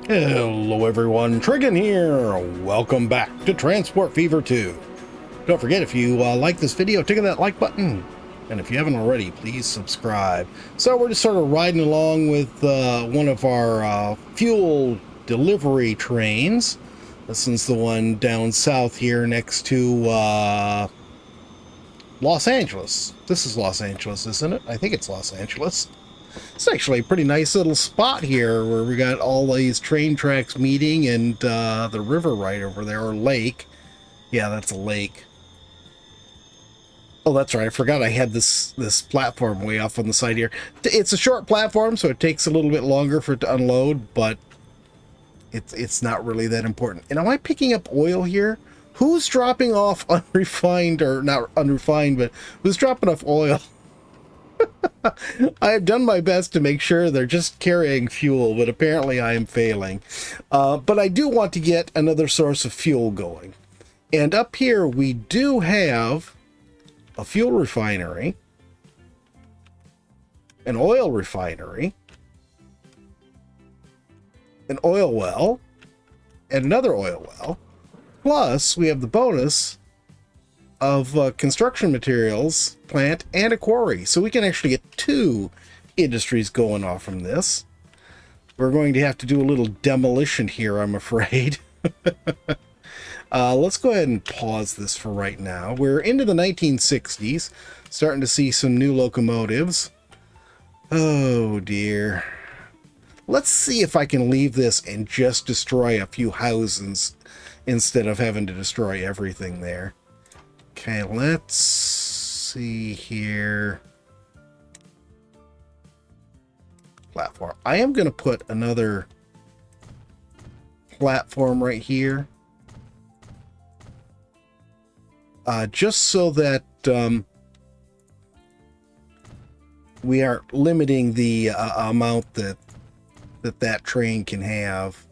Hello everyone, Trigan here. Welcome back to Transport Fever 2. Don't forget, if you like this video, tick that like button. And if you haven't already, please subscribe. So we're just sort of riding along with one of our fuel delivery trains. This is the one down south here next to Los Angeles. This is Los Angeles, isn't it? I think it's Los Angeles. It's actually a pretty nice little spot here where we got all these train tracks meeting and the river right over there, or lake. Yeah, that's a lake. Oh, that's right. I forgot I had this platform way off on the side here. It's a short platform, so it takes a little bit longer for it to unload, but it's not really that important. And am I picking up oil here? Who's dropping off unrefined, or not unrefined, but who's dropping off oil? I have done my best to make sure they're just carrying fuel, but apparently I am failing. But I do want to get another source of fuel going. And up here we do have a fuel refinery, an oil refinery, an oil well, and another oil well. Plus, we have the bonus of construction materials plant and a quarry, so we can actually get two industries going off from this. We're going to have to do a little demolition here, I'm afraid. Let's go ahead and pause this for right now. We're into the 1960s, starting to see some new locomotives. Oh dear. Let's see if I can leave this and just destroy a few houses instead of having to destroy everything there. Okay, let's see here. Platform. I am going to put another platform right here. Just so that we aren't limiting the amount that train can have.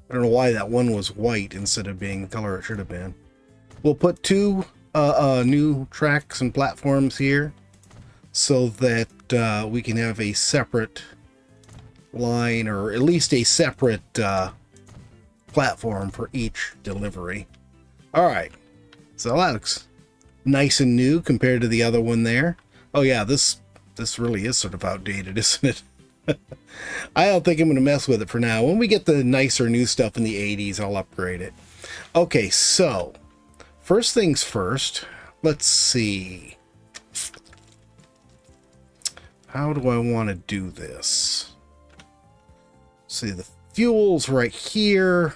I don't know why that one was white instead of being the color it should have been. We'll put two new tracks and platforms here so that we can have a separate line, or at least a separate platform for each delivery. All right, so that looks nice and new compared to the other one there. Oh yeah, this really is sort of outdated, isn't it? I don't think I'm going to mess with it for now. When we get the nicer new stuff in the 80s, I'll upgrade it. Okay, so first things first, let's see. How do I want to do this? See, the fuel's right here.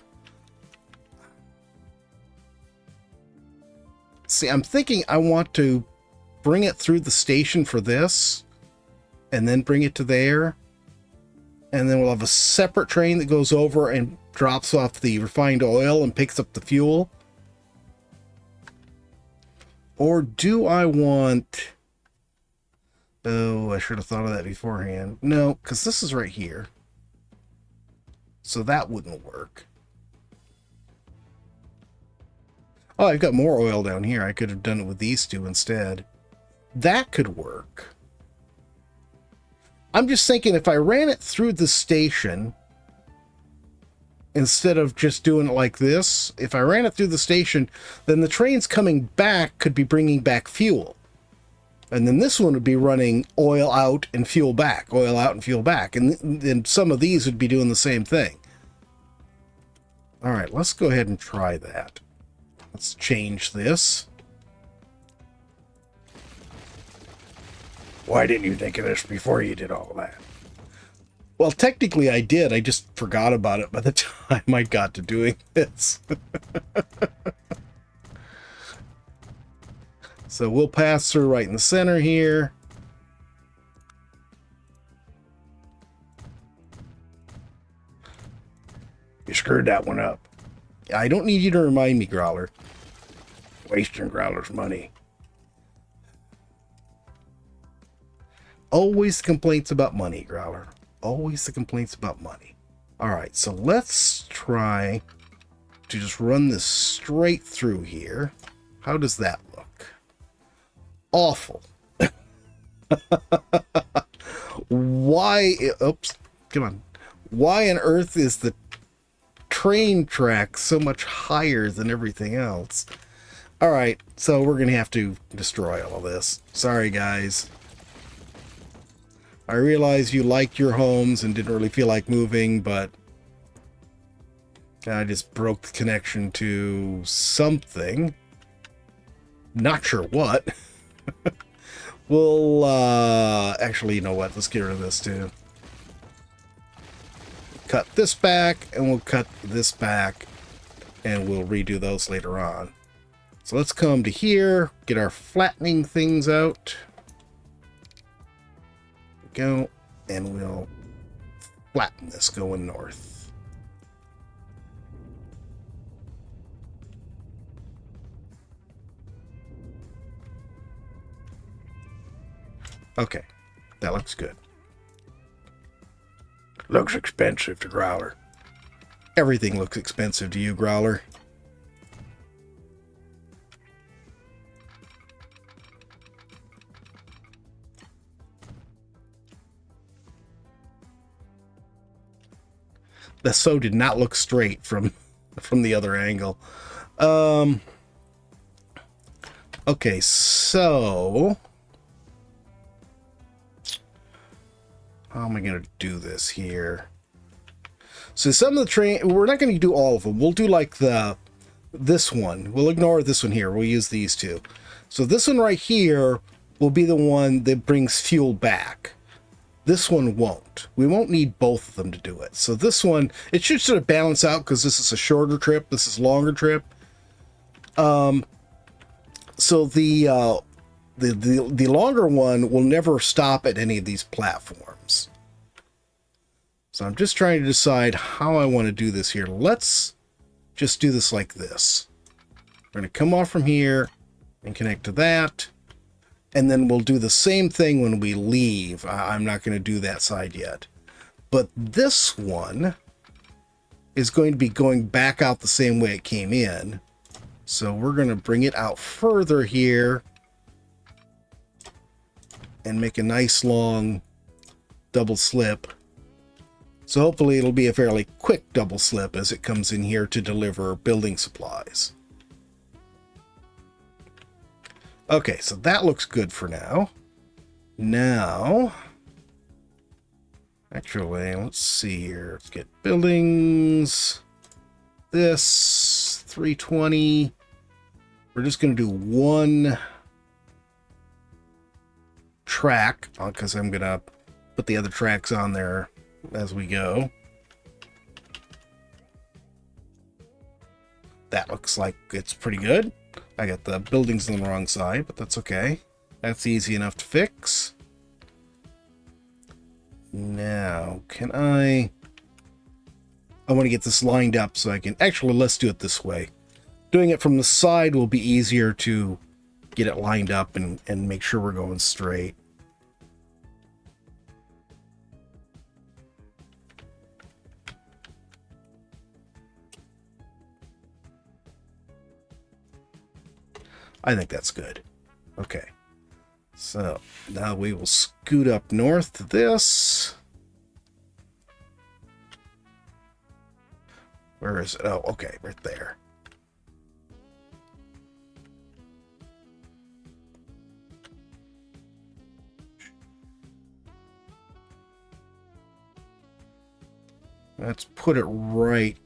See, I'm thinking I want to bring it through the station for this, and then bring it to there. And then we'll have a separate train that goes over and drops off the refined oil and picks up the fuel. Or do I want... Oh, I should have thought of that beforehand. No, because this is right here. So that wouldn't work. Oh, I've got more oil down here. I could have done it with these two instead. That could work. I'm just thinking if I ran it through the station, instead of just doing it like this, if I ran it through the station, then the trains coming back could be bringing back fuel. And then this one would be running oil out and fuel back, oil out and fuel back. And then some of these would be doing the same thing. All right, let's go ahead and try that. Let's change this. Why didn't you think of this before you did all that? Well, technically I did. I just forgot about it by the time I got to doing this. So we'll pass through right in the center here. You screwed that one up. I don't need you to remind me, Growler. Wasting Growler's money. Always the complaints about money, Growler. Always the complaints about money. All right, so let's try to just run this straight through here. How does that look? Awful. Why? Oops. Come on. Why on earth is the train track so much higher than everything else. All right, so we're going to have to destroy all of this. Sorry, guys. I realize you liked your homes and didn't really feel like moving, but I just broke the connection to something. Not sure what. We'll, actually, you know what? Let's get rid of this, too. Cut this back, and we'll cut this back, and we'll redo those later on. So let's come to here, get our flattening things out. Go, and we'll flatten this going north. Okay, that looks good. Looks expensive to Growler. Everything looks expensive to you, Growler. The so did not look straight from the other angle. Okay, so how am I going to do this here? So some of the train, we're not going to do all of them. We'll do like this one. We'll ignore this one here. We'll use these two. So this one right here will be the one that brings fuel back. This one won't. We won't need both of them to do it. So this one, it should sort of balance out because this is a shorter trip. This is a longer trip. So the longer one will never stop at any of these platforms. So I'm just trying to decide how I want to do this here. Let's just do this like this. We're going to come off from here and connect to that. And then we'll do the same thing when we leave. I'm not going to do that side yet. But this one is going to be going back out the same way it came in. So we're going to bring it out further here and make a nice long double slip. So hopefully it'll be a fairly quick double slip as it comes in here to deliver building supplies. Okay, so that looks good for now. Now, actually, let's see here. Let's get buildings. This 320. We're just going to do one track because I'm going to put the other tracks on there as we go. That looks like it's pretty good. I got the buildings on the wrong side, but that's okay. That's easy enough to fix. Now, I want to get this lined up so I can... Actually, let's do it this way. Doing it from the side will be easier to get it lined up and make sure we're going straight. I think that's good. Okay. So now we will scoot up north to this. Where is it? Oh, okay, right there. Let's put it right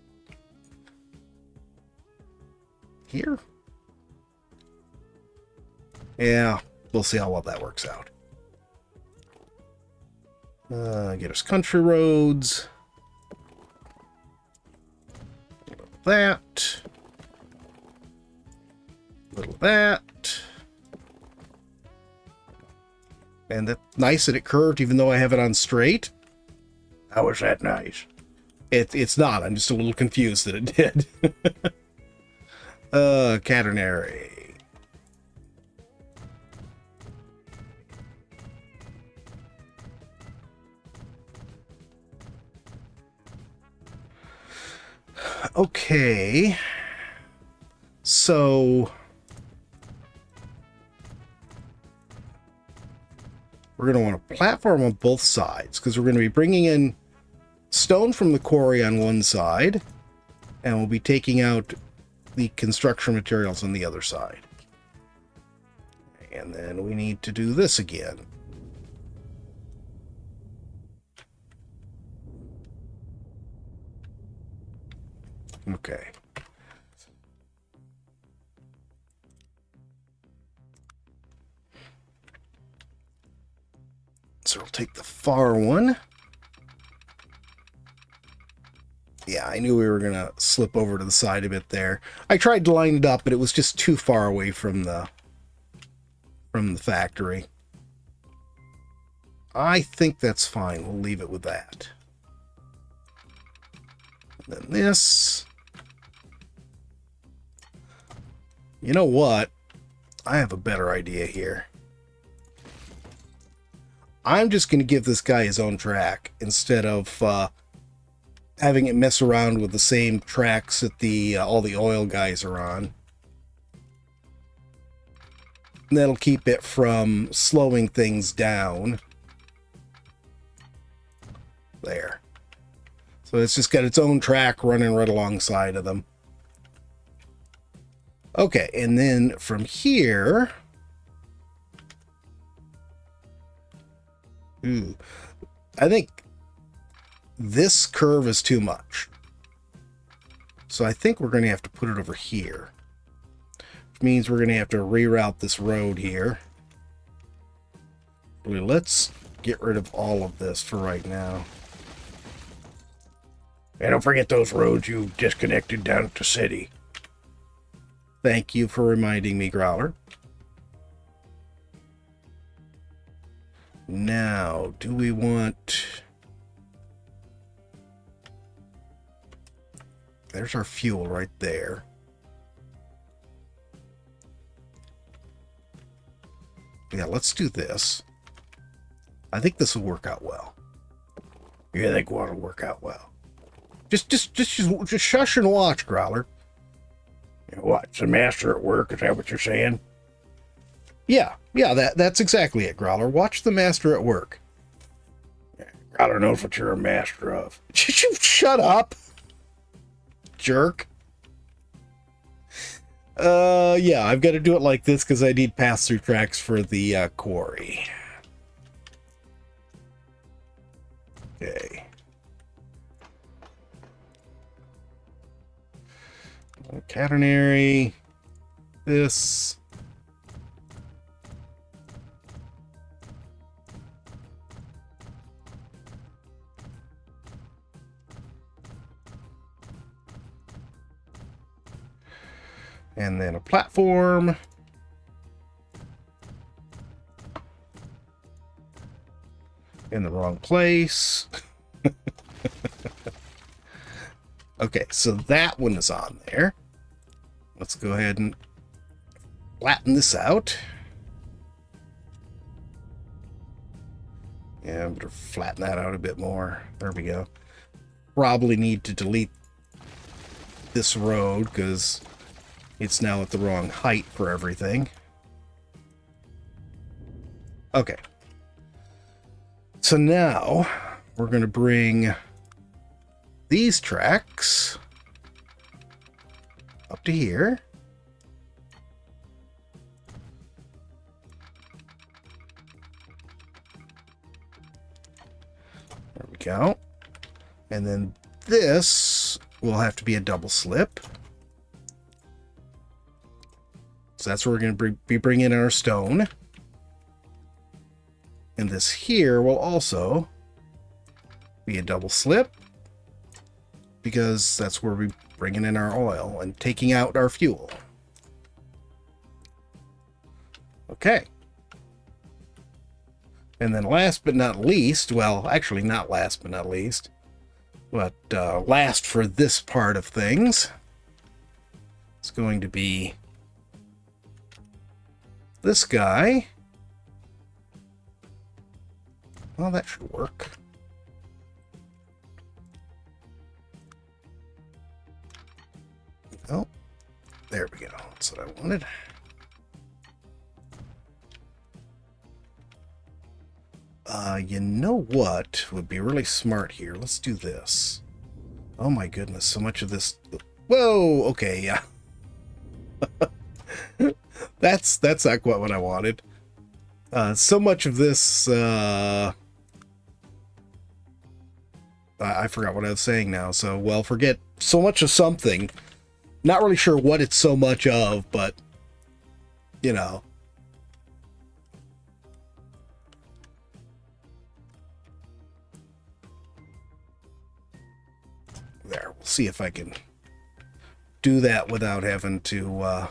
here. Yeah, we'll see how well that works out. Get us country roads. A little that. A little that. And that's nice that it curved even though I have it on straight. How is that nice? It's not. I'm just a little confused that it did. Caternary. Okay, so we're going to want a platform on both sides because we're going to be bringing in stone from the quarry on one side And we'll be taking out the construction materials on the other side. And then we need to do this again. Okay. So we'll take the far one. Yeah, I knew we were going to slip over to the side a bit there. I tried to line it up, but it was just too far away from the factory. I think that's fine. We'll leave it with that. And then this. You know what? I have a better idea here. I'm just going to give this guy his own track instead of having it mess around with the same tracks that all the oil guys are on. And that'll keep it from slowing things down. There. So it's just got its own track running right alongside of them. Okay, and then from here... I think this curve is too much. So I think we're going to have to put it over here. Which means we're going to have to reroute this road here. Let's get rid of all of this for right now. And don't forget those roads you disconnected down at the city. Thank you for reminding me, Growler. Now, do we want... There's our fuel right there. Yeah, let's do this. I think this will work out well. You think what will work out well? Just shush and watch, Growler. You know what? It's the master at work. Is that what you're saying? Yeah, that's exactly it, Growler. Watch the master at work. Growler knows what you're a master of. Shut up, jerk. Yeah, I've got to do it like this because I need pass-through tracks for the quarry. Okay. Caternary. This. And then a platform. In the wrong place. Okay, so that one is on there. Let's go ahead and flatten this out. Yeah, I'm going to flatten that out a bit more. There we go. Probably need to delete this road because it's now at the wrong height for everything. Okay. So now we're going to bring these tracks up to here. There we go. And then this will have to be a double slip. So that's where we're going to be bringing in our stone. And this here will also be a double slip because that's where we're bringing in our oil and taking out our fuel. Okay. And then last but not least, well, actually not last but not least, but last for this part of things, it's going to be this guy. Well, that should work. Oh, there we go. That's what I wanted. You know what would be really smart here? Let's do this. Oh my goodness, so much of this Whoa, okay, yeah. That's not quite what I wanted. So much of this, I forgot what I was saying now. So, well, forget so much of something. Not really sure what it's so much of, but, you know. There, we'll see if I can do that without having to,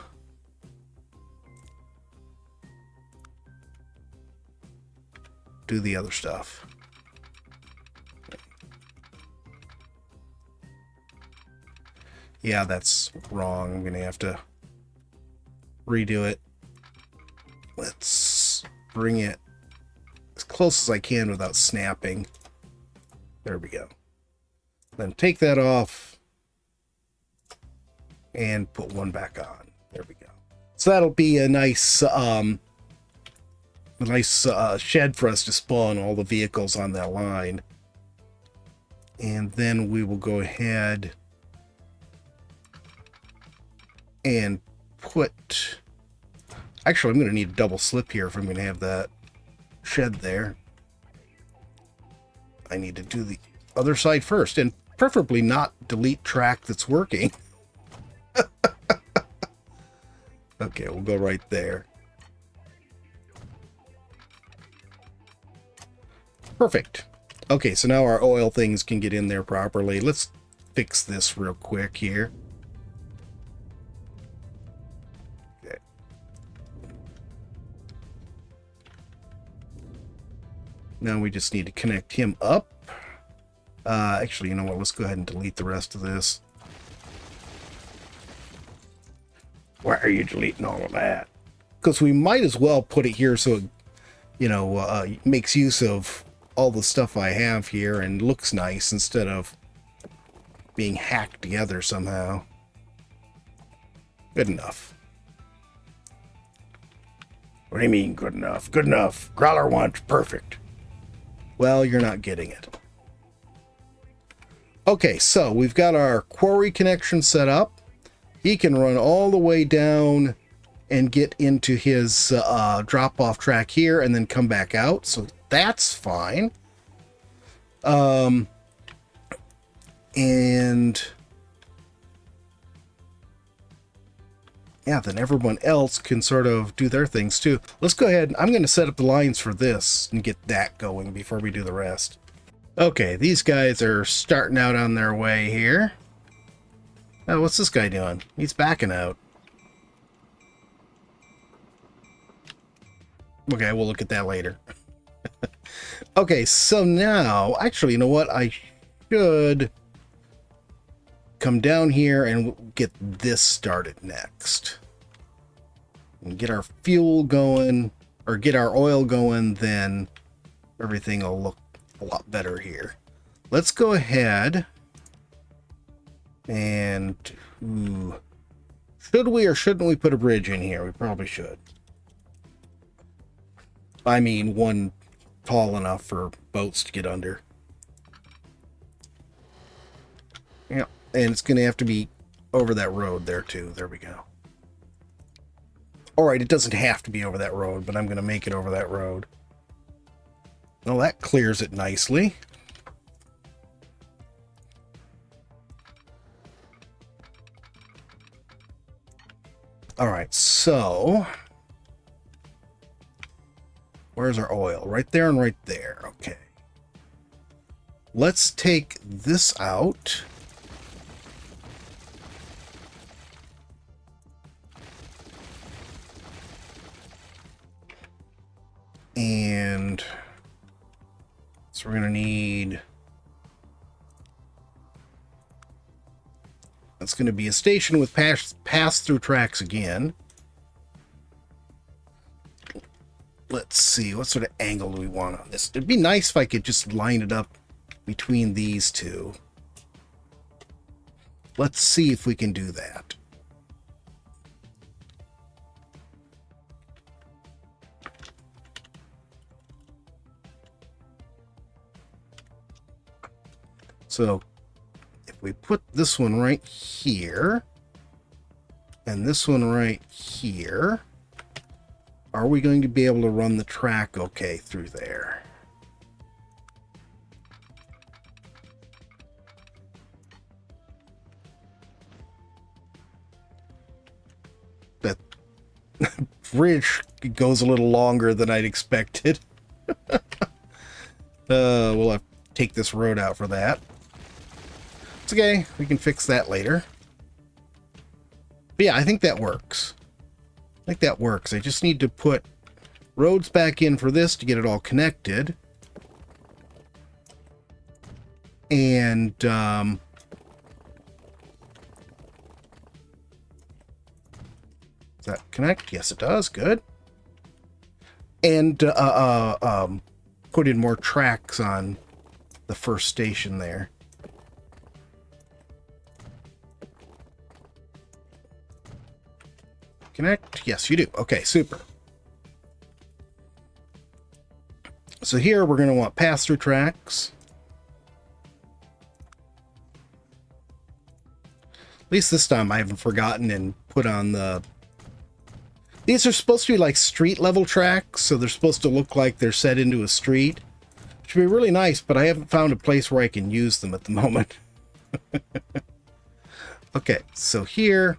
do the other stuff. Yeah, that's wrong. I'm gonna have to redo it. Let's bring it as close as I can without snapping. There we go. Then take that off and put one back on. There we go. So that'll be a nice shed for us to spawn all the vehicles on that line. And then we will go ahead and put... Actually, I'm going to need a double slip here if I'm going to have that shed there. I need to do the other side first, and preferably not delete track that's working. Okay, we'll go right there. Perfect. Okay, so now our oil things can get in there properly. Let's fix this real quick here. Okay. Now we just need to connect him up. Actually, you know what? Let's go ahead and delete the rest of this. Why are you deleting all of that? Because we might as well put it here so it, you know, makes use of all the stuff I have here and looks nice instead of being hacked together somehow. Good enough. What do you mean good enough? Good enough. Growler wants perfect. Well, you're not getting it. Okay, so we've got our quarry connection set up. He can run all the way down and get into his drop-off track here and then come back out. So that's fine. And yeah, then everyone else can sort of do their things too. Let's go ahead. I'm going to set up the lines for this and get that going before we do the rest. Okay, these guys are starting out on their way here. Oh, what's this guy doing? He's backing out. Okay, we'll look at that later. Okay, so now, actually, you know what? I should come down here and get this started next. And get our fuel going, or get our oil going, then everything will look a lot better here. Let's go ahead and... should we or shouldn't we put a bridge in here? We probably should. I mean, one tall enough for boats to get under. Yeah, and it's going to have to be over that road there too. There we go. Alright, it doesn't have to be over that road, but I'm going to make it over that road. Well, that clears it nicely. Alright, so... where's our oil? Right there and right there. Okay. Let's take this out. And so we're going to need... that's going to be a station with pass-through tracks again. Let's see, what sort of angle do we want on this? It'd be nice if I could just line it up between these two. Let's see if we can do that. So, if if we put this one right here and this one right here, are we going to be able to run the track okay through there? That bridge goes a little longer than I'd expected. We'll have to take this road out for that. It's okay. We can fix that later. But yeah, I think that works. I just need to put roads back in for this to get it all connected. And does that connect? Yes, it does. Good. And put in more tracks on the first station there. Connect? Yes, you do. Okay, super. So here we're going to want pass-through tracks. At least this time I haven't forgotten and put on the... These are supposed to be like street level tracks, so they're supposed to look like they're set into a street. Which would be really nice, but I haven't found a place where I can use them at the moment. Okay, so here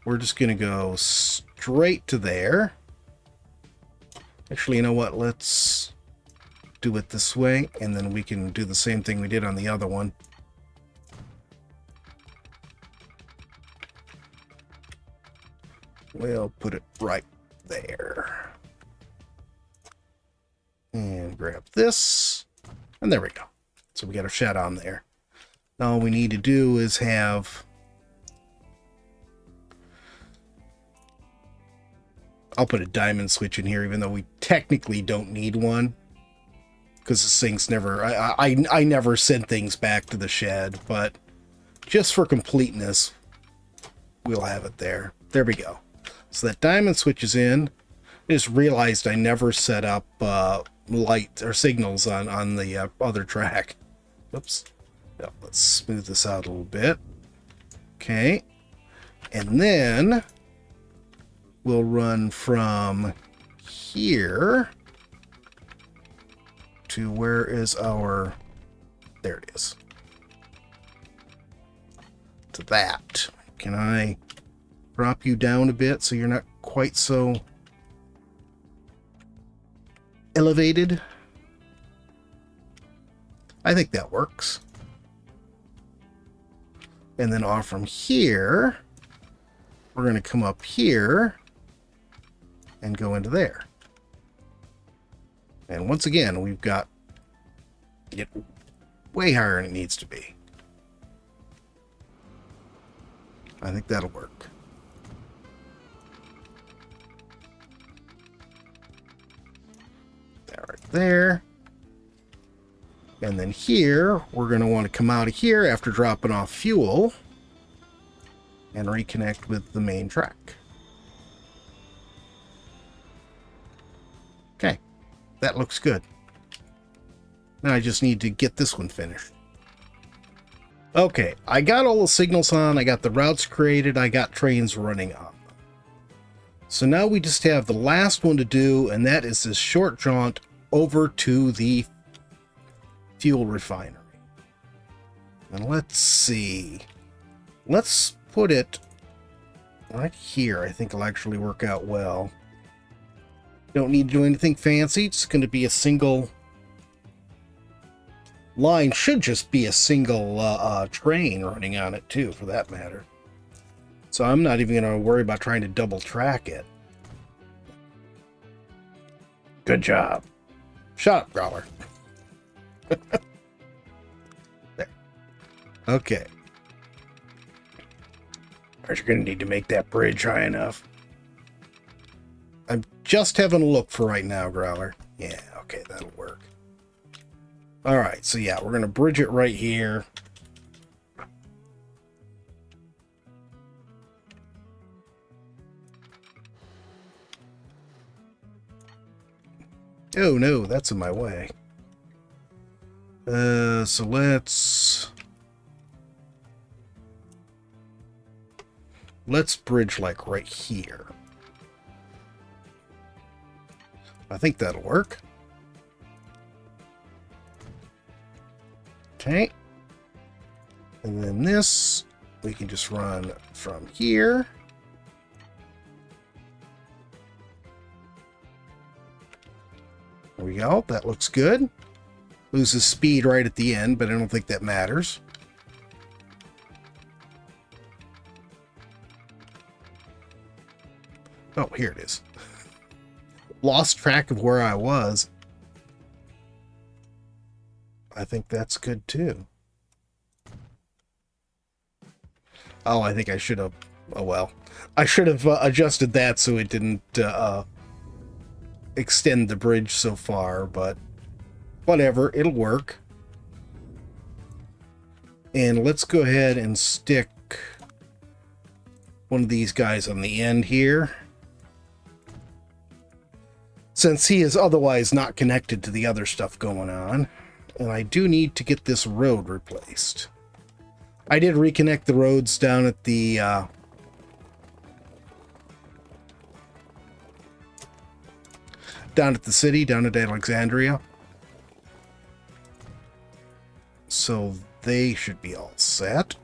we're just going to go straight to there. Actually, you know what? Let's do it this way, and then we can do the same thing we did on the other one. We'll put it right there. And grab this. And there we go. So we got a shed on there. Now all we need to do is have... I'll put a diamond switch in here, even though we technically don't need one. Because this thing's never... I never send things back to the shed, but just for completeness, we'll have it there. There we go. So that diamond switch is in. I just realized I never set up light or signals on the other track. Oops. Yep, let's smooth this out a little bit. Okay. And then we'll run from here to where is our... There it is. To that. Can I drop you down a bit so you're not quite so elevated? I think that works. And then off from here, we're going to come up here and go into there. And once again, we've got it way higher than it needs to be. I think that'll work. That right there. And then here, we're going to want to come out of here after dropping off fuel and reconnect with the main track. Okay, that looks good. Now I just need to get this one finished. Okay, I got all the signals on, I got the routes created, I got trains running on them. So now we just have the last one to do, and that is this short jaunt over to the fuel refinery. And let's see. Let's put it right here. I think it'll actually work out well. Don't need to do anything fancy. It's going to be a single line. Should just be a single train running on it too, for that matter. So I'm not even going to worry about trying to double track it. Good job. Shut up, Growler. There. Okay. Are you going to need to make that bridge high enough? I'm just having a look for right now, Growler. Yeah, okay, that'll work. Alright, so yeah, we're going to bridge it right here. Oh no, that's in my way. So let's let's bridge like right here. I think that'll work. Okay. And then this, we can just run from here. There we go. That looks good. Loses speed right at the end, but I don't think that matters. Oh, here it is. Lost track of where I was. I think that's good too. Oh, I think I should have... Oh, well. I should have adjusted that so it didn't extend the bridge so far, but whatever, it'll work. And let's go ahead and stick one of these guys on the end here, since he is otherwise not connected to the other stuff going on. And I do need to get this road replaced. I did reconnect the roads down at the city, down at Alexandria. So they should be all set.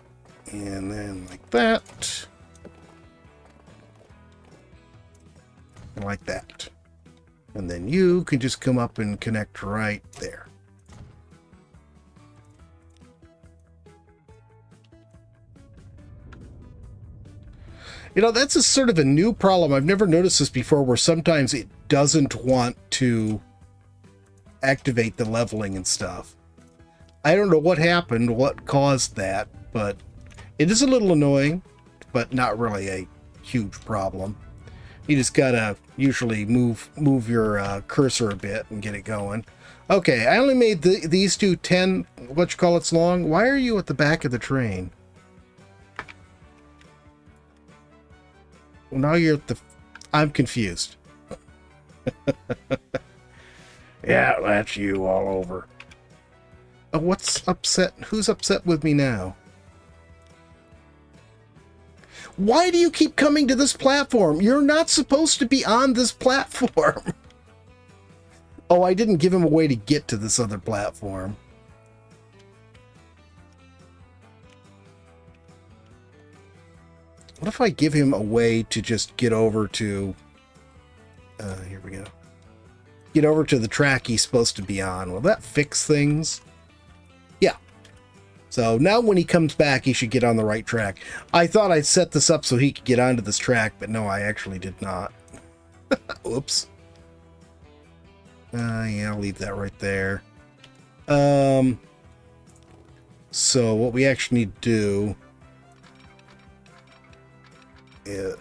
And then like that. And like that. And then you can just come up and connect right there. You know, that's a sort of a new problem. I've never noticed this before, where sometimes it doesn't want to activate the leveling and stuff. I don't know what happened, what caused that, but it is a little annoying, but not really a huge problem. You just gotta usually move your cursor a bit and get it going. Okay, I only made these two 10 whatchamacallits long. Why are you at the back of the train? Well, now you're at the... I'm confused. Yeah, that's you all over. Oh, what's upset? Who's upset with me now? Why do you keep coming to this platform? You're not supposed to be on this platform. Oh, I didn't give him a way to get to this other platform. What if I give him a way to just get over to... here we go. Get over to the track he's supposed to be on. Will that fix things? Yeah. So now when he comes back, he should get on the right track. I thought I'd set this up so he could get onto this track, but no, I actually did not. Oops. Yeah, I'll leave that right there. So what we actually need to do is...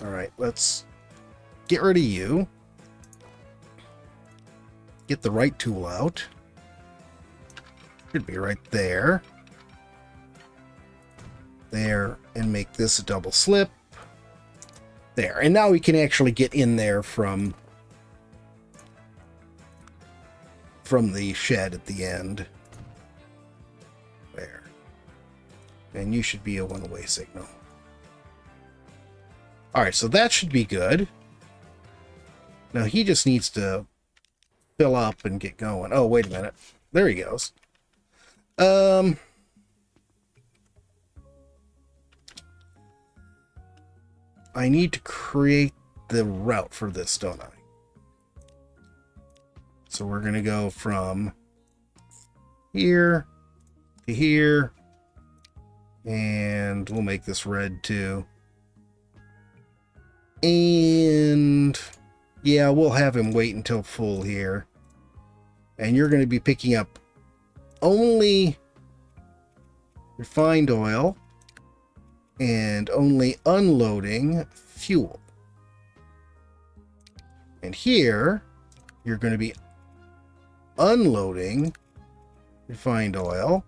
Alright, let's get rid of you. Get the right tool out. Should be right there. There, and make this a double slip. There, and now we can actually get in there from the shed at the end. There. And you should be a one-way signal. Alright, so that should be good. Now he just needs to fill up and get going. Oh, wait a minute. There he goes. I need to create the route for this, don't I? So we're going to go from here to here. And we'll make this red too. And yeah, we'll have him wait until full here. And you're going to be picking up only refined oil and only unloading fuel. And here, you're going to be unloading refined oil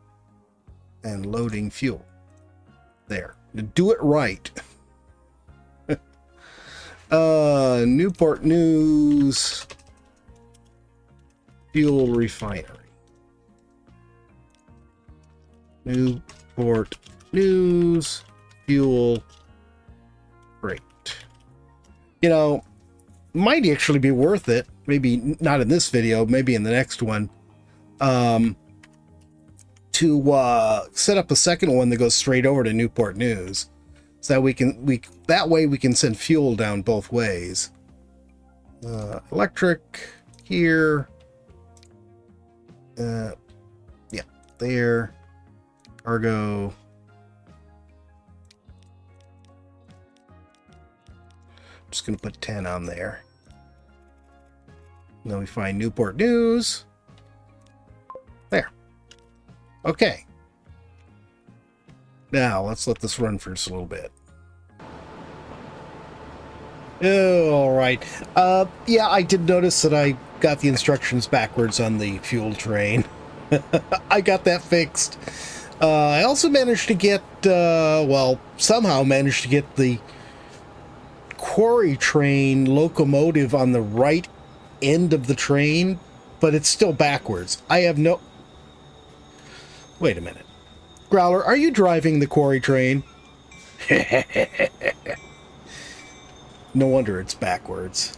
and loading fuel. There. Do it right. Newport News Fuel Refinery. Newport News fuel freight. You know, might actually be worth it. Maybe not in this video, maybe in the next one. To set up a second one that goes straight over to Newport News, so that that way we can send fuel down both ways. Electric here. Yeah, there. Cargo. I'm just gonna put 10 on there. And then we find Newport News. There. Okay. Now let's let this run for just a little bit. Oh, all right. Yeah, I did notice that I got the instructions backwards on the fuel train. I got that fixed. I also managed to get, well, somehow managed to get the quarry train locomotive on the right end of the train, but it's still backwards. I have no... Wait a minute. Growler, are you driving the quarry train? No wonder it's backwards.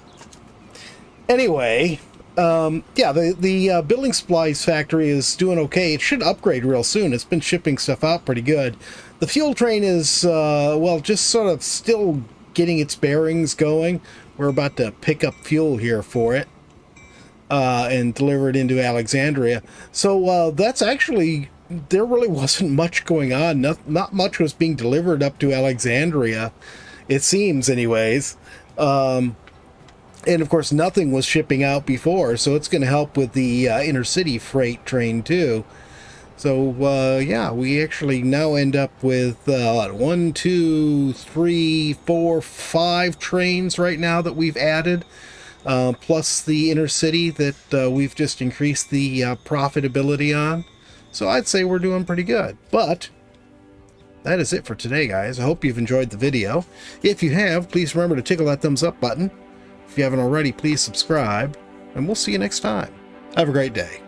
Anyway, yeah, the building supplies factory is doing okay. It should upgrade real soon. It's been shipping stuff out pretty good. The fuel train is, well, just sort of still getting its bearings going. We're about to pick up fuel here for it and deliver it into Alexandria. So that's actually... There really wasn't much going on. Not much was being delivered up to Alexandria, it seems anyways. And of course nothing was shipping out before, so it's going to help with the intercity freight train too. So yeah, we actually now end up with 1, 2, 3, 4, 5 trains right now that we've added, plus the intercity that we've just increased the profitability on. So I'd say we're doing pretty good. But that is it for today, guys. I hope you've enjoyed the video. If you have, please remember to tickle that thumbs up button. If you haven't already, please subscribe. And we'll see you next time. Have a great day.